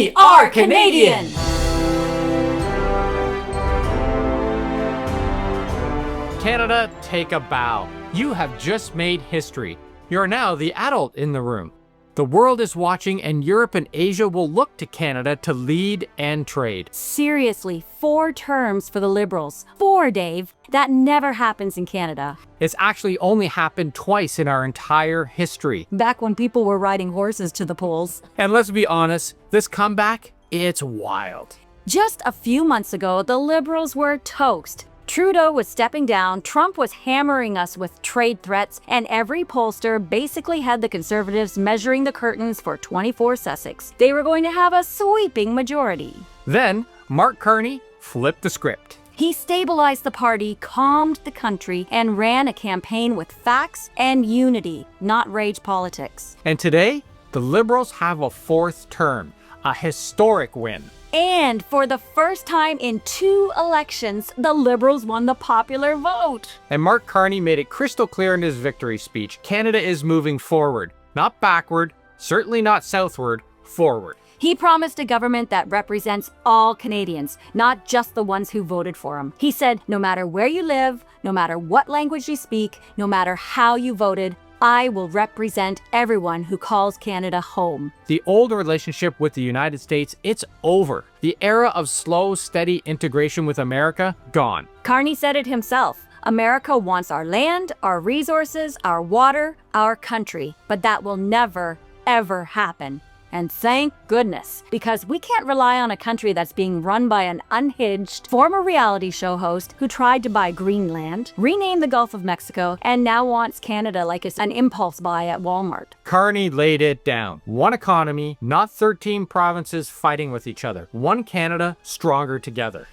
We are Canadian! Canada, take a bow. You have just made history. You're now the adult in the room. The world is watching, and Europe and Asia will look to Canada to lead and trade. Seriously, 4 terms for the Liberals. 4, Dave. That never happens in Canada. It's actually only happened twice in our entire history. Back when people were riding horses to the polls. And let's be honest, this comeback, it's wild. Just a few months ago, the Liberals were toast. Trudeau was stepping down, Trump was hammering us with trade threats, and every pollster basically had the Conservatives measuring the curtains for 24 Sussex. They were going to have a sweeping majority. Then, Marc Carney flipped the script. He stabilized the party, calmed the country, and ran a campaign with facts and unity, not rage politics. And today, the Liberals have a 4th term, a historic win. And for the first time in 2 elections, the Liberals won the popular vote. And Marc Carney made it crystal clear in his victory speech. Canada is moving forward, not backward, certainly not southward, forward. He promised a government that represents all Canadians, not just the ones who voted for him. He said, no matter where you live, no matter what language you speak, no matter how you voted, I will represent everyone who calls Canada home. The old relationship with the United States, it's over. The era of slow, steady integration with America, gone. Carney said it himself. America wants our land, our resources, our water, our country. But that will never, ever happen. And thank goodness, because we can't rely on a country that's being run by an unhinged former reality show host who tried to buy Greenland, renamed the Gulf of Mexico, and now wants Canada like it's an impulse buy at Walmart. Carney laid it down. One economy, not 13 provinces fighting with each other. One Canada, stronger together.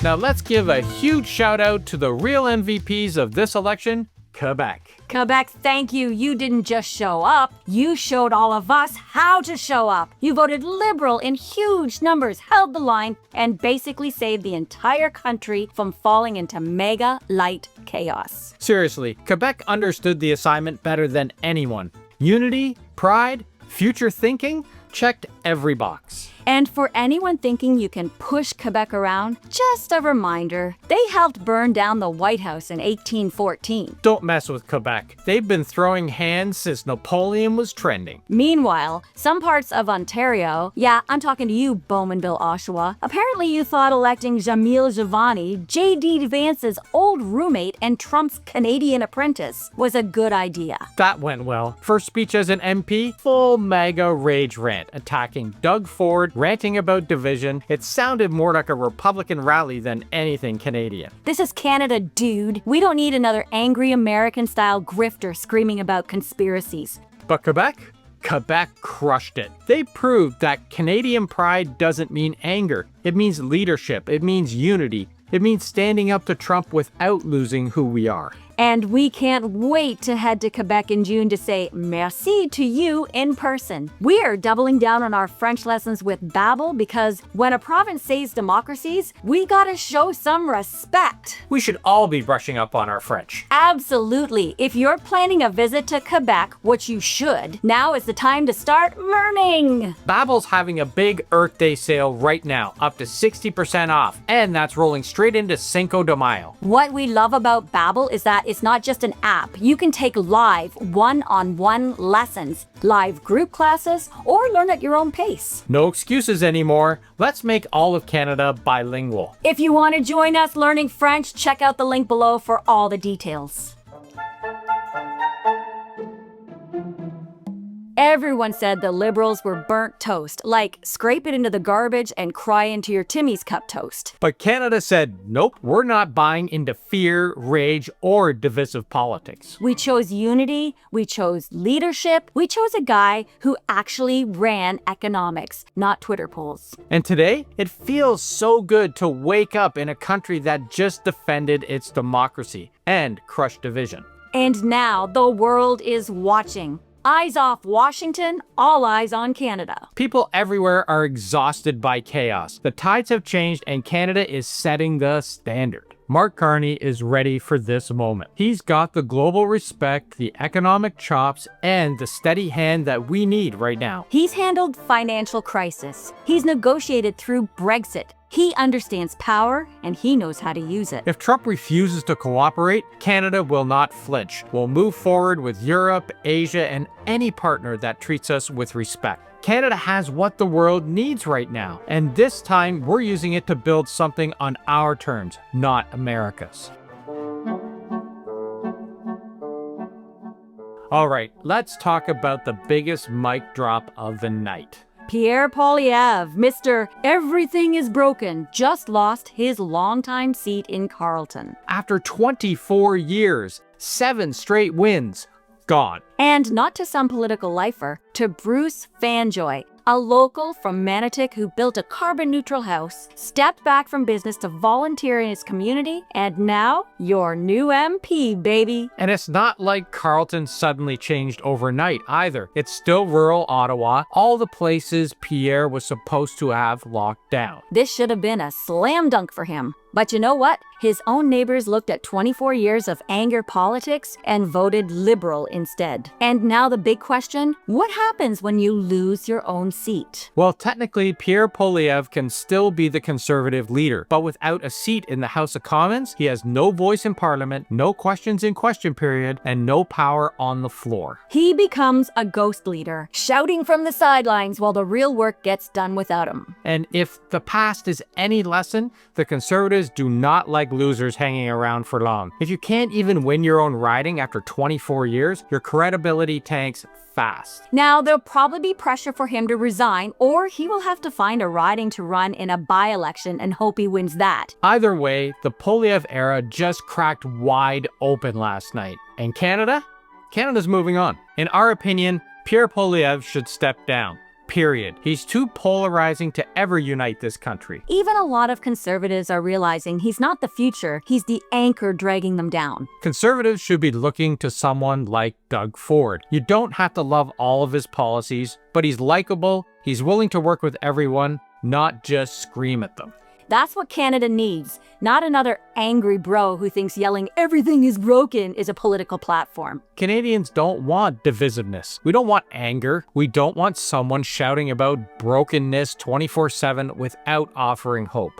Now let's give a huge shout out to the real MVPs of this election, Quebec. Quebec, thank you. You didn't just show up. You showed all of us how to show up. You voted Liberal in huge numbers, held the line, and basically saved the entire country from falling into mega light chaos. Seriously, Quebec understood the assignment better than anyone. Unity, pride, future thinking, checked every box. And for anyone thinking you can push Quebec around, just a reminder, they helped burn down the White House in 1814. Don't mess with Quebec. They've been throwing hands since Napoleon was trending. Meanwhile, some parts of Ontario, yeah, I'm talking to you, Bowmanville, Oshawa, apparently you thought electing Jamil Javani, J.D. Vance's old roommate and Trump's Canadian apprentice, was a good idea. That went well. First speech as an MP, full mega rage rant, attacking Doug Ford, ranting about division. It sounded more like a Republican rally than anything Canadian. This is Canada, dude. We don't need another angry American-style grifter screaming about conspiracies. But Quebec? Quebec crushed it. They proved that Canadian pride doesn't mean anger. It means leadership. It means unity. It means standing up to Trump without losing who we are. And we can't wait to head to Quebec in June to say merci to you in person. We are doubling down on our French lessons with Babbel because when a province says democracies, we gotta show some respect. We should all be brushing up on our French. Absolutely. If you're planning a visit to Quebec, which you should, now is the time to start learning. Babbel's having a big Earth Day sale right now, up to 60% off, and that's rolling straight into Cinco de Mayo. What we love about Babbel is that it's not just an app. You can take live one-on-one lessons, live group classes, or learn at your own pace. No excuses anymore. Let's make all of Canada bilingual. If you want to join us learning French, check out the link below for all the details. Everyone said the Liberals were burnt toast, like scrape it into the garbage and cry into your Timmy's cup toast. But Canada said, nope, we're not buying into fear, rage, or divisive politics. We chose unity, we chose leadership, we chose a guy who actually ran economics, not Twitter polls. And today, it feels so good to wake up in a country that just defended its democracy and crushed division. And now the world is watching. Eyes off Washington, all eyes on Canada. People everywhere are exhausted by chaos. The tides have changed and Canada is setting the standard. Marc Carney is ready for this moment. He's got the global respect, the economic chops, and the steady hand that we need right now. He's handled financial crisis. He's negotiated through Brexit. He understands power, and he knows how to use it. If Trump refuses to cooperate, Canada will not flinch. We'll move forward with Europe, Asia, and any partner that treats us with respect. Canada has what the world needs right now, and this time we're using it to build something on our terms, not America's. All right, let's talk about the biggest mic drop of the night. Pierre Poilievre, Mr. Everything is Broken, just lost his longtime seat in Carleton. After 24 years, 7 straight wins, gone. And not to some political lifer, to Bruce Fanjoy, a local from Manotick who built a carbon-neutral house, stepped back from business to volunteer in his community, and now your new MP, baby. And it's not like Carleton suddenly changed overnight either. It's still rural Ottawa, all the places Pierre was supposed to have locked down. This should have been a slam dunk for him. But you know what? His own neighbors looked at 24 years of anger politics and voted Liberal instead. And now the big question, what happens when you lose your own seat? Well, technically, Pierre Poilievre can still be the Conservative leader, but without a seat in the House of Commons, he has no voice in Parliament, no questions in question period, and no power on the floor. He becomes a ghost leader, shouting from the sidelines while the real work gets done without him. And if the past is any lesson, the Conservatives do not like losers hanging around for long. If you can't even win your own riding after 24 years, your credibility tanks fast. Now, there'll probably be pressure for him to resign, or he will have to find a riding to run in a by-election and hope he wins that. Either way, the Poilievre era just cracked wide open last night. And Canada? Canada's moving on. In our opinion, Pierre Poilievre should step down. Period. He's too polarizing to ever unite this country. Even a lot of Conservatives are realizing he's not the future, he's the anchor dragging them down. Conservatives should be looking to someone like Doug Ford. You don't have to love all of his policies, but he's likable, he's willing to work with everyone, not just scream at them. That's what Canada needs, not another angry bro who thinks yelling everything is broken is a political platform. Canadians don't want divisiveness. We don't want anger. We don't want someone shouting about brokenness 24/7 without offering hope.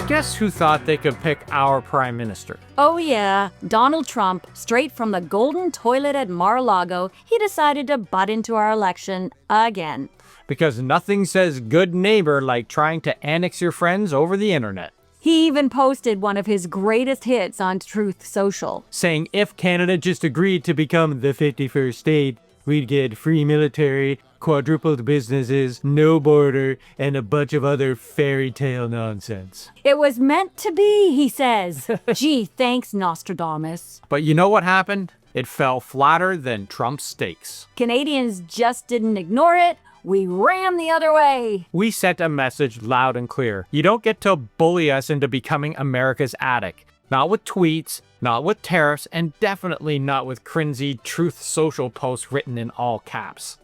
Guess who thought they could pick our prime minister? Oh yeah, Donald Trump, straight from the golden toilet at Mar-a-Lago, he decided to butt into our election again. Because nothing says good neighbor like trying to annex your friends over the internet. He even posted one of his greatest hits on Truth Social, saying if Canada just agreed to become the 51st state, we'd get free military, quadrupled businesses, no border, and a bunch of other fairy tale nonsense. It was meant to be, he says. Gee, thanks, Nostradamus. But you know what happened? It fell flatter than Trump's steaks. Canadians just didn't ignore it. We ran the other way. We sent a message loud and clear. You don't get to bully us into becoming America's attic. Not with tweets, not with tariffs, and definitely not with cringy Truth Social posts written in all caps.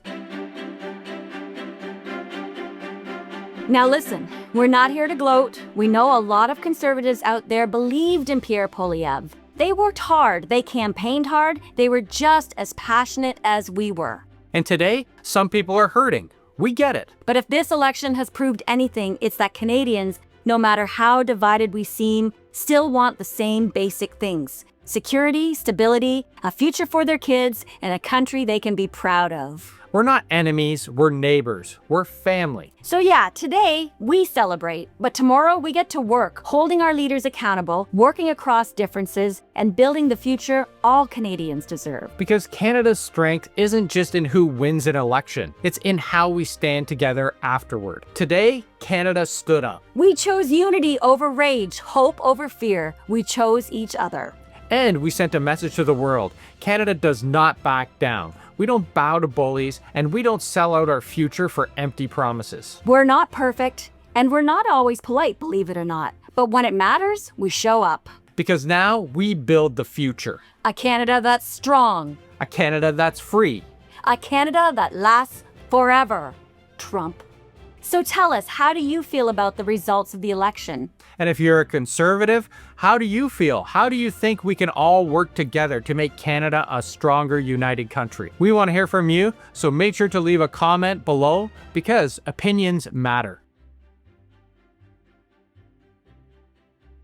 Now listen, we're not here to gloat. We know a lot of Conservatives out there believed in Pierre Poilievre. They worked hard, they campaigned hard, they were just as passionate as we were. And today, some people are hurting. We get it. But if this election has proved anything, it's that Canadians, no matter how divided we seem, still want the same basic things. Security, stability, a future for their kids, and a country they can be proud of. We're not enemies, we're neighbors, we're family. So yeah, today we celebrate, but tomorrow we get to work, holding our leaders accountable, working across differences, and building the future all Canadians deserve. Because Canada's strength isn't just in who wins an election, it's in how we stand together afterward. Today, Canada stood up. We chose unity over rage, hope over fear. We chose each other. And we sent a message to the world. Canada does not back down. We don't bow to bullies, and we don't sell out our future for empty promises. We're not perfect, and we're not always polite, believe it or not. But when it matters, we show up. Because now we build the future. A Canada that's strong. A Canada that's free. A Canada that lasts forever. Trump. So tell us, how do you feel about the results of the election? And if you're a conservative, how do you feel? How do you think we can all work together to make Canada a stronger, united country? We want to hear from you, so make sure to leave a comment below because opinions matter.